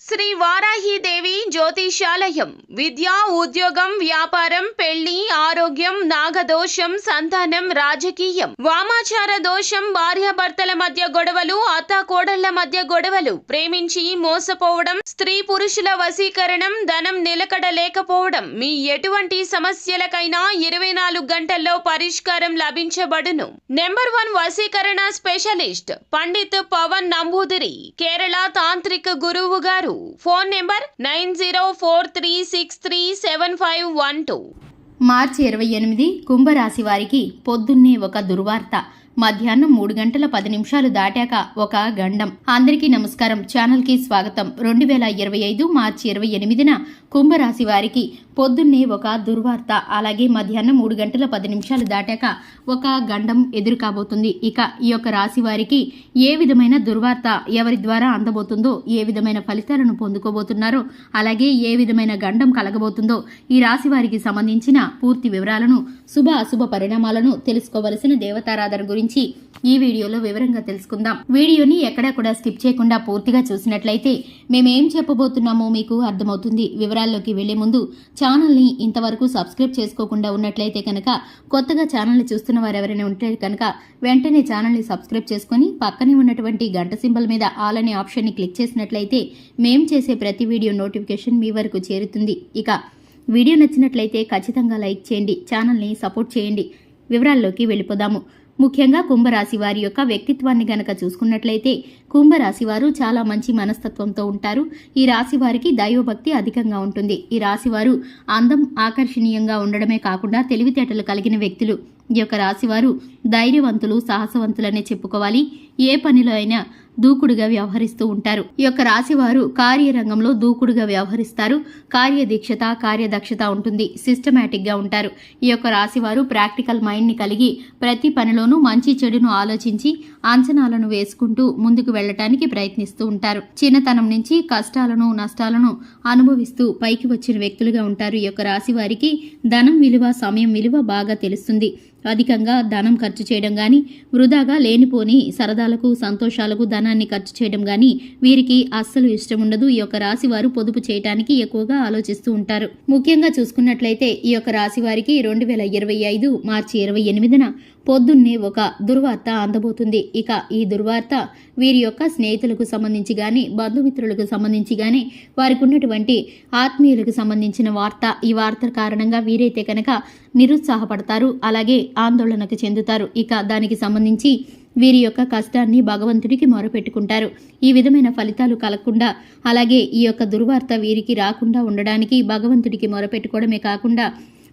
శ్రీ వారాహిదేవి జ్యోతిషాలయం విద్య, ఉద్యోగం, వ్యాపారం, పెళ్లి, ఆరోగ్యం, నాగదోషం, సంతానం, రాజకీయం, వామాచార దోషం, భార్యాభర్తల మధ్య గొడవలు, అత్తాకోడళ్ల మధ్య గొడవలు, ప్రేమించి మోసపోవడం, స్త్రీ పురుషుల వశీకరణం, ధనం నిలకడ లేకపోవడం, మీ ఎటువంటి సమస్యలకైనా 24 గంటల్లో పరిష్కారం లభించబడును. నెంబర్ 1 వశీకరణ స్పెషలిస్ట్ పండిత్ పవన్ నంబూదిరి, కేరళ తాంత్రిక గురువు గారు. Phone number 9043637512. మార్చి 28 కుంభరాశి వారికి పొద్దున్నే ఒక దుర్వార్త. మధ్యాహ్నం 3 గంటల 10 నిమిషాలు దాటాక ఒక గండం. అందరికీ నమస్కారం. ఛానల్ కి స్వాగతం. 2025 మార్చి 28న కుంభరాశి వారికి పొద్దున్నే ఒక దుర్వార్త, అలాగే మధ్యాహ్నం 3 గంటల 10 నిమిషాలు దాటాక ఒక గండం ఎదురు కాబోతుంది. ఇక ఈ యొక్క రాశి వారికి ఏ విధమైన దుర్వార్త ఎవరి ద్వారా అందబోతుందో, ఏ విధమైన ఫలితాలను పొందుకోబోతున్నారో, అలాగే ఏ విధమైన గండం కలగబోతుందో ఈ రాశి వారికి సంబంధించిన పూర్తి వివరాలను, శుభ అశుభ పరిణామాలను తెలుసుకోవలసిన దేవతారాధన గురించి ఈ వీడియోలో వివరంగా తెలుసుకుందాం. వీడియోని ఎక్కడా కూడా స్కిప్ చేయకుండా పూర్తిగా చూసినట్లయితే మేమేం చెప్పబోతున్నామో మీకు అర్థమవుతుంది. వివరాల్లోకి వెళ్లే ముందు ఛానల్ని ఇంతవరకు సబ్స్క్రైబ్ చేసుకోకుండా ఉన్నట్లయితే కనుక, కొత్తగా ఛానల్ని చూస్తున్న వారు ఎవరైనా ఉంటే కనుక వెంటనే ఛానల్ని సబ్స్క్రైబ్ చేసుకుని పక్కనే ఉన్నటువంటి గంట సింబల్ మీద ఆల్ అనే ఆప్షన్ని క్లిక్ చేసినట్లయితే మేం చేసే ప్రతి వీడియో నోటిఫికేషన్ మీ వరకు చేరుతుంది. ఇక వీడియో నచ్చినట్లయితే ఖచ్చితంగా లైక్ చేయండి, ఛానల్ని సపోర్ట్ చేయండి. వివరాల్లోకి వెళ్ళిపోదాము. ముఖ్యంగా కుంభరాశి వారి యొక్క వ్యక్తిత్వాన్ని గనక చూసుకున్నట్లయితే కుంభరాశి వారు చాలా మంచి మనస్తత్వంతో ఉంటారు. ఈ రాశి వారికి దైవభక్తి అధికంగా ఉంటుంది. ఈ రాశి వారు అందం, ఆకర్షణీయంగా ఉండడమే కాకుండా తెలివితేటలు కలిగిన వ్యక్తులు. ఈ యొక్క రాశి వారు ధైర్యవంతులు, సాహసవంతులనే చెప్పుకోవాలి. ఏ పనిలో అయినా దూకుడుగా వ్యవహరిస్తూ ఉంటారు. ఈ యొక్క రాశి వారు కార్యరంగంలో దూకుడుగా వ్యవహరిస్తారు. కార్యదీక్షత, కార్యదక్షత ఉంటుంది. సిస్టమేటిక్ గా ఉంటారు. ఈ యొక్క రాశి వారు ప్రాక్టికల్ మైండ్ ని కలిగి ప్రతి పనిలోనూ మంచి చెడును ఆలోచించి అంచనాలను వేసుకుంటూ ముందుకు వెళ్లటానికి ప్రయత్నిస్తూ ఉంటారు. చిన్నతనం నుంచి కష్టాలను, నష్టాలను అనుభవిస్తూ పైకి వచ్చిన వ్యక్తులుగా ఉంటారు. ఈ యొక్క రాశి వారికి ధనం విలువ, సమయం విలువ బాగా తెలుస్తుంది. అధికంగా ధనం ఖర్చు చేయడం గాని, వృధాగా లేనిపోని సరదాలకు, సంతోషాలకు ధనాన్ని ఖర్చు చేయడం గాని వీరికి అస్సలు ఇష్టం ఉండదు. ఈ యొక్క రాశి వారు పొదుపు చేయడానికి ఎక్కువగా ఆలోచిస్తూ ఉంటారు. ముఖ్యంగా చూసుకున్నట్లయితే ఈ యొక్క రాశి వారికి 2025 మార్చి 28న పొద్దున్నే ఒక దుర్వార్త అందబోతుంది. ఇక ఈ దుర్వార్త వీరి యొక్క స్నేహితులకు సంబంధించి గాని, బంధుమిత్రులకు సంబంధించి గాని, వారికి ఉన్నటువంటి ఆత్మీయులకు సంబంధించిన వార్త. ఈ వార్త కారణంగా వీరైతే కనుక నిరుత్సాహపడతారు, అలాగే ఆందోళనకు చెందుతారు. ఇక దానికి సంబంధించి వీరి యొక్క కష్టాన్ని భగవంతుడికి మొరపెట్టుకుంటారు. ఈ విధమైన ఫలితాలు కలగకుండా, అలాగే ఈ యొక్క దుర్వార్త వీరికి రాకుండా ఉండడానికి భగవంతుడికి మొరపెట్టుకోవడమే కాకుండా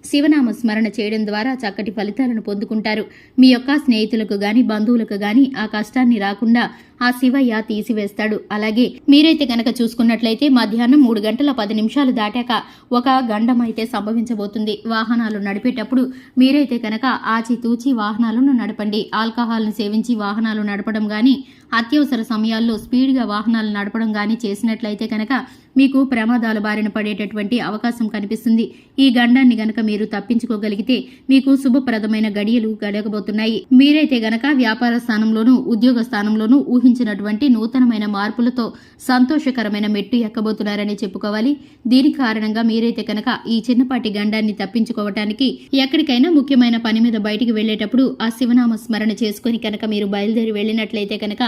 శివనామ స్మరణ చేయడం ద్వారా చక్కటి ఫలితాలను పొందుకుంటారు. మీ యొక్క స్నేహితులకు గాని, బంధువులకు గాని ఆ కష్టాన్ని రాకుండా ఆ శివయ్య తీసివేస్తాడు. అలాగే మీరైతే కనుక చూసుకున్నట్లయితే మధ్యాహ్నం 3 గంటల 10 నిమిషాలు దాటాక ఒక గండం అయితే సంభవించబోతుంది. వాహనాలు నడిపేటప్పుడు మీరైతే కనుక ఆచితూచి వాహనాలను నడపండి. ఆల్కహాల్ను సేవించి వాహనాలు నడపడం గాని, అత్యవసర సమయాల్లో స్పీడ్గా వాహనాలు నడపడం గాని చేసినట్లయితే కనుక మీకు ప్రమాదాల బారిన పడేటటువంటి అవకాశం కనిపిస్తుంది. ఈ గండాన్ని గనక మీరు తప్పించుకోగలిగితే మీకు శుభప్రదమైన గడియలు గడగబోతున్నాయి. మీరైతే గనక వ్యాపార స్థానంలోనూ, ఉద్యోగ స్థానంలోనూ ఊహించినటువంటి నూతనమైన మార్పులతో సంతోషకరమైన మెట్టు ఎక్కబోతున్నారని చెప్పుకోవాలి. దీని కారణంగా మీరైతే కనుక ఈ చిన్నపాటి గండాన్ని తప్పించుకోవటానికి ఎక్కడికైనా ముఖ్యమైన పని మీద బయటికి వెళ్లేటప్పుడు ఆ శివనామ స్మరణ చేసుకుని కనుక మీరు బయలుదేరి వెళ్లినట్లయితే కనుక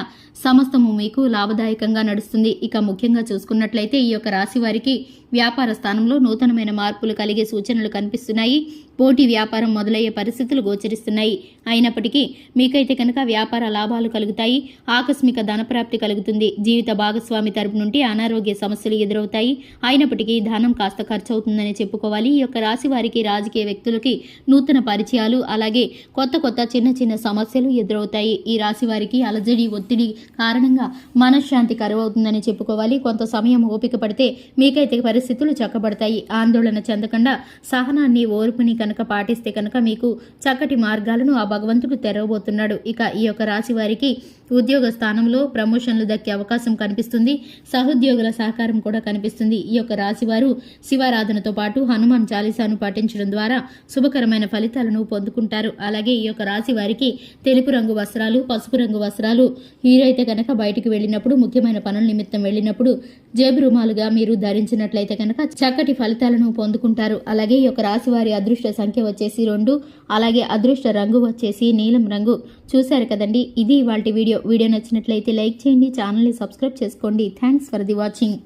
సమస్తము మీకు లాభదాయకంగా నడుస్తుంది. ఇక ముఖ్యంగా చూసుకున్నట్లయితే ఈ యొక్క రాశి వారికి వ్యాపార స్థానంలో నూతనమైన మార్పులు కలిగే సూచనలు కనిపిస్తున్నాయి. పోటీ వ్యాపారం మొదలయ్యే పరిస్థితులు గోచరిస్తున్నాయి. అయినప్పటికీ మీకైతే కనుక వ్యాపార లాభాలు కలుగుతాయి. ఆకస్మిక ధనప్రాప్తి కలుగుతుంది. జీవిత భాగస్వామి తరపు నుండి అనారోగ్య సమస్యలు ఎదురవుతాయి. అయినప్పటికీ ధనం కాస్త ఖర్చు అవుతుందని చెప్పుకోవాలి. ఈ యొక్క రాశి వారికి రాజకీయ వ్యక్తులకి నూతన పరిచయాలు, అలాగే కొత్త కొత్త చిన్న చిన్న సమస్యలు ఎదురవుతాయి. ఈ రాశి వారికి అలజడి, ఒత్తిడి కారణంగా మనశ్శాంతి కరువవుతుందని చెప్పుకోవాలి. కొంత సమయం ఓపిక పడితే మీకైతే పరిస్థితులు చక్కబడతాయి. ఆందోళన చెందకుండా సహనాన్ని, ఓర్పుని కనుక పాటిస్తే కనుక మీకు చక్కటి మార్గాలను ఆ భగవంతుడు తెరవబోతున్నాడు. ఇక ఈ యొక్క రాశి వారికి ఉద్యోగ స్థానంలో ప్రమోషన్లు దక్కే అవకాశం కనిపిస్తుంది. సహోద్యోగుల సహకారం కూడా కనిపిస్తుంది. ఈ యొక్క రాశి వారు శివారాధనతో పాటు హనుమాన్ చాలీసాను పాటించడం ద్వారా శుభకరమైన ఫలితాలను పొందుకుంటారు. అలాగే ఈ యొక్క రాశి వారికి తెలుపు రంగు వస్త్రాలు, పసుపు రంగు వస్త్రాలు మీరైతే కనుక బయటికి వెళ్ళినప్పుడు, ముఖ్యమైన పనుల నిమిత్తం వెళ్ళినప్పుడు జేబు రుమాలుగా మీరు ధరించినట్లయితే కనుక చక్కటి ఫలితాలను పొందుకుంటారు. అలాగే ఈ యొక్క రాశి వారి అదృష్ట సంఖ్య వచ్చేసి 2, అలాగే అదృష్ట రంగు వచ్చేసి నీలం రంగు. చూశారు కదండి, ఇది ఇవాల్టి వీడియో నచ్చినట్లయితే లైక్ చేయండి, ఛానల్ని సబ్స్క్రైబ్ చేసుకోండి. Thanks for the watching.